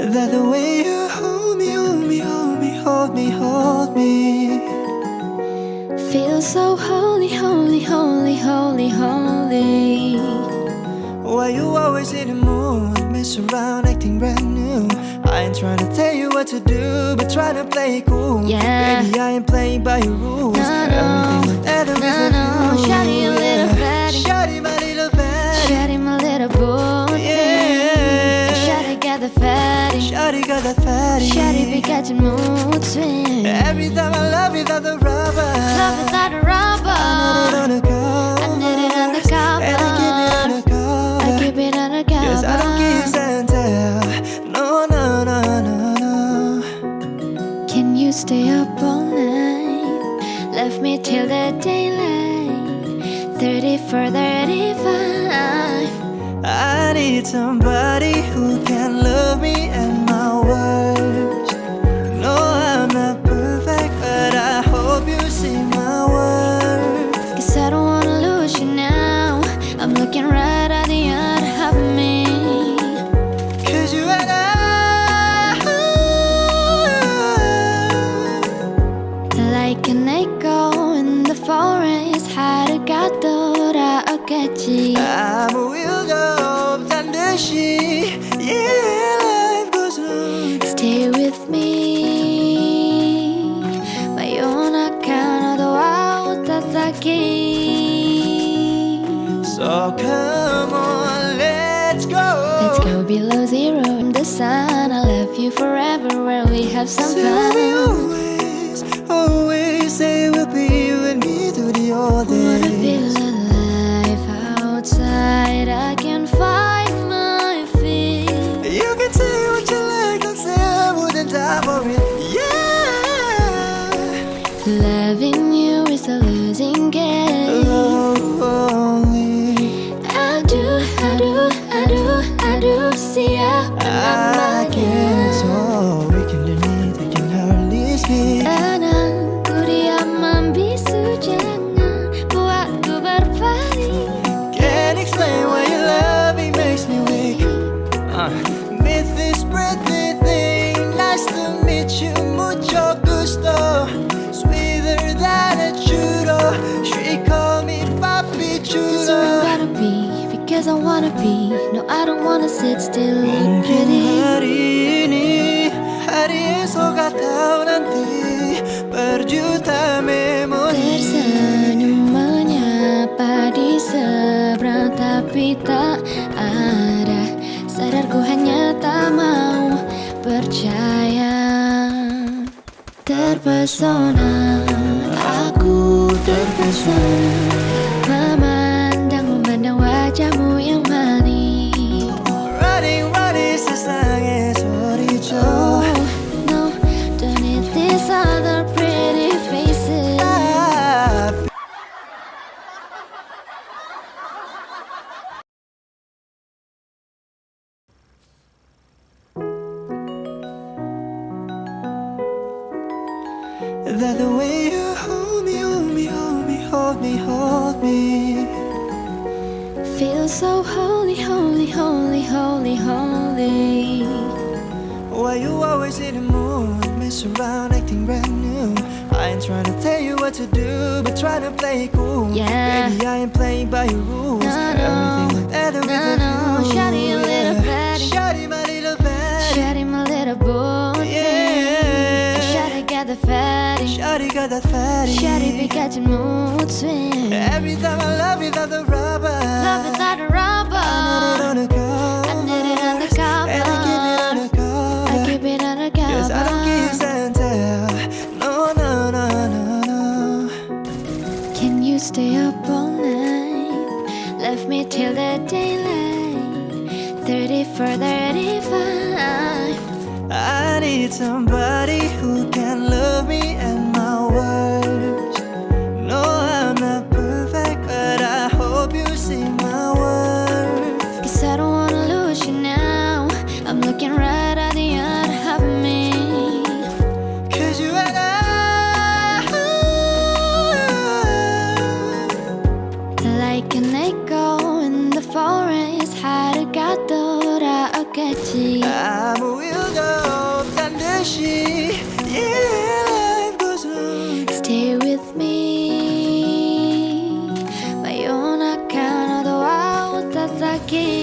That the way you hold me, hold me, hold me, hold me, hold me. Feel so holy, holy, holy, holy, holy. Why you always in the mood? Mess around acting brand new. I ain't trying to tell you what to do, but trying to play it cool. Yeah. Baby, I ain't playing by your rules. No, Everything with everything. no. Shawty, a little fatty. Shawty, my little fatty. Shawty, my little boy. Yeah. Shawty got the fatty. Shawty got that fatty. Shawty be catching mood swings. Every time I love without the rubber. Love without a rubber. I need it on the cover. I need it on the cover. And I keep it on the cover. I keep it on the cover. Cause I don't kiss and tell. No, no, no, no, no. Can you stay up all night? Left me till the daylight. 34, 35. I need somebody who can love me and my words. No, I'm not perfect, but I hope you see my worth. Cause I don't wanna lose you now. I'm looking right at the other of me. Cause you and I Like an echo in the forest. 하루가도록 오겠지. 아무 일도 없단 듯이. Yeah, life goes on. Stay with me. 마요나카노도 아우타타키. So come on, let's go. Let's go below zero in the sun. I love you forever where we have some Say fun. we always, always say we'll be you and me through the old Wanna feel days. alive outside. I can find my feet. You can say what you like, don't say I wouldn't die for it. Yeah, Loving you is a losing game. lonely. I do see ya. I can't, so we can leave, we can hardly speak. 나는 우리야만 비수잖아. 보아도 barpari. Can't explain why your loving makes me weak. Meet this pretty thing. Nice to meet you, mucho gusto. Sweeter than a churro. She call me papi Cause I chulo. gotta be, because I wanna be. No, I don't wanna sit still. Look Mungkin pretty. hari ini hari esok atau nanti berjuta memori. Tersenyum menyapa di seberang tapi tak ada. Sadar ku hanya tak mau percaya. Terpesona, aku terpesona. Memandang wajahmu yang manis. Running, running 세상에 소리쳐. Oh, no, don't need these other pretty faces. That the way you hold me, hold me, hold me, hold me, hold me. Feel so holy, holy, holy, holy, holy. Why you always in the mood? Mess around acting brand new. I ain't trying to tell you what to do, but trying to play it cool. Yeah. Baby, I ain't playing by your rules. No, Everything with everything. no. Shawty, a little fatty. Shawty, my little fatty. Shawty, my little boy. Yeah. Shawty got the fatty. Shawty got that fatty. Shawty be catching mood swings. Every time I love without the rubber. Love without a rubber. I need it on the cover. I need it on the cover. And I keep it on the cover. I keep it on the cover. Cause I don't kiss and tell. No, no, no, no, no. Can you stay up all night? Left me till the daylight. 34, 35. I need somebody who can love me and my words. No, I'm not perfect, but I hope you see my worth. Cause I don't wanna lose you now. I'm looking right at the other of me. Cause you and I Like an echo in the forest. 하루가 돌아오겠지. 아무 일도 Masih. Yeah, life goes on. Stay with me. Mayonnaise no wa tataki.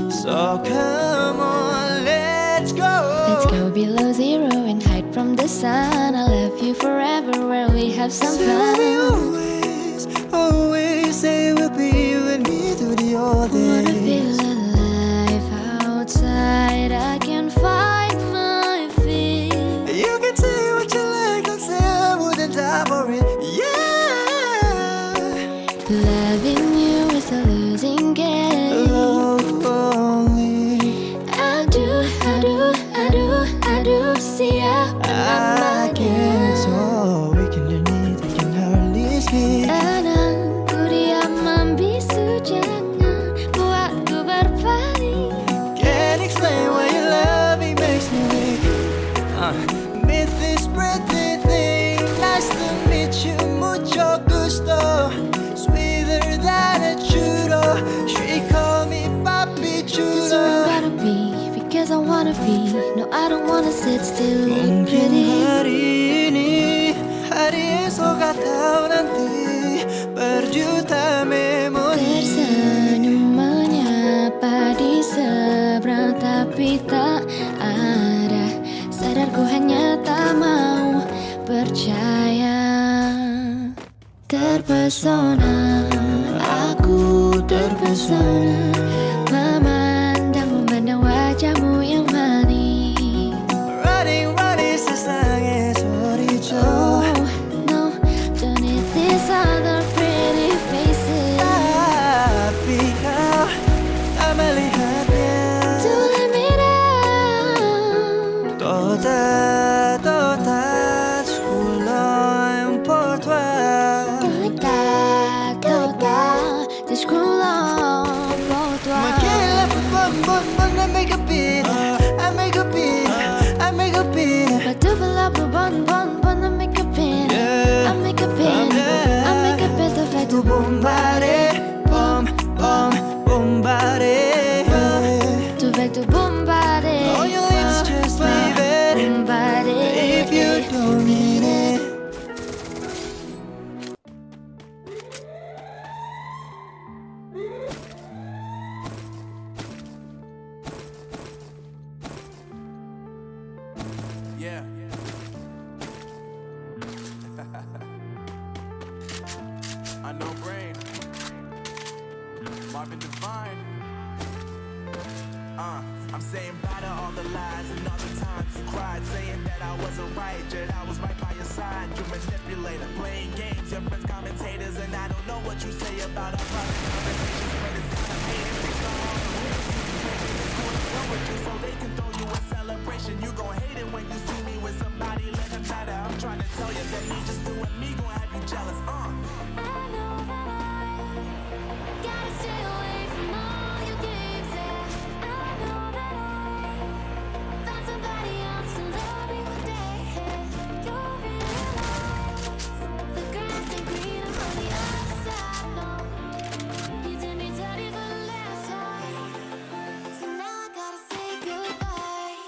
So come on, let's go. Let's go below zero and hide from the sun. I love you forever where we have some So we fun. always say we'll be you and me through the old Wanna feel days. alive outside. I can find my feet. You can say what you like, don't say I wouldn't die for it. Yeah, Loving you is a losing game. love only. I do siapa I namanya. can't, so we can learn it, we can hardly speak. Anangku diam membisu, jangan buatku berpaling. Can't explain why your loving makes me weak. Meet this pretty thing, nice to meet you, mucho gusto. Sweeter than a churro, she call me papi That's where I chulo. gotta be, because I wanna be. No, I don't wanna sit still, look Mungkin pretty. hari ini, hari esok atau nanti, berjuta memori. Tersenyum menyapa di seberang, tapi tak ada. Sadarku hanya tak mau percaya. Terpesona, aku terpesona, memandang wajahmu yang manis. Running, running, sesange sorricho. Oh no, don't need these other pretty faces. Tapi kau tak melihatnya. To let me down. Tota, tota, sekolah por toi. Descoulant pour toi. Maquille, I make a beat, I make a beat, I make a beat. But do la bon, I make a pin. I make a pin. I make a pin to fight Tu to bombare, bom, bom, bombare. to fight to bombardé. On your lips, just leave it. Bombardé. If you don't mean it. Yeah. I know brain. Marvin Divine. I'm saying bye to all the lies and all the times you cried, saying that I wasn't right, yet I was right by your side. You manipulator, playing games, your friends commentators, and I don't know what you say about our private conversations, but it's kinda hating. Fix the heart of it. It's cool to go with you so they can throw you a celebration. You gon' hate it when you see me with somebody living better. I'm trying to tell you that me just doing me gon' have you jealous. I know that I gotta stay away from all your games. Yeah. I know that I found somebody else to love me one day. You'll realize the grass ain't greener on the other side. No, you did me dirty for the last time, so now I gotta say goodbye.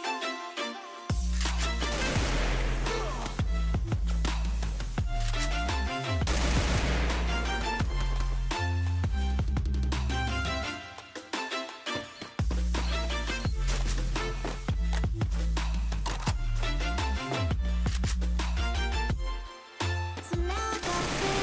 So now I gotta say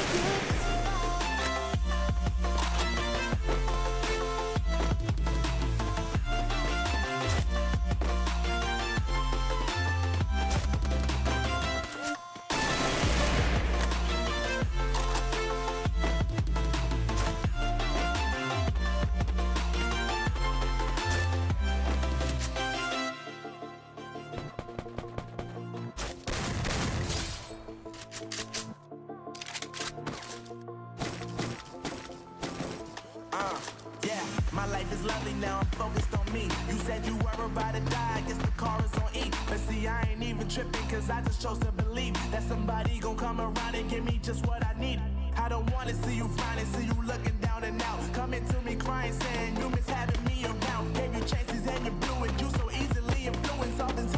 Yeah, my life is lovely now, I'm focused on me. You said you were about to die, I guess the car is on E. But see, I ain't even tripping, cause I just chose to believe that somebody gon' come around and give me just what I need. I don't wanna see you frowning, see you looking down and out. Coming to me crying, saying you miss having me around. Gave you chances and you blew it, you so easily influenced. Often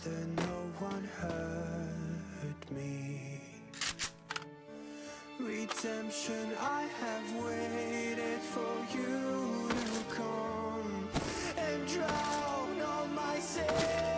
rather no one hurt me. Redemption, I have waited for you to come and drown all my sins.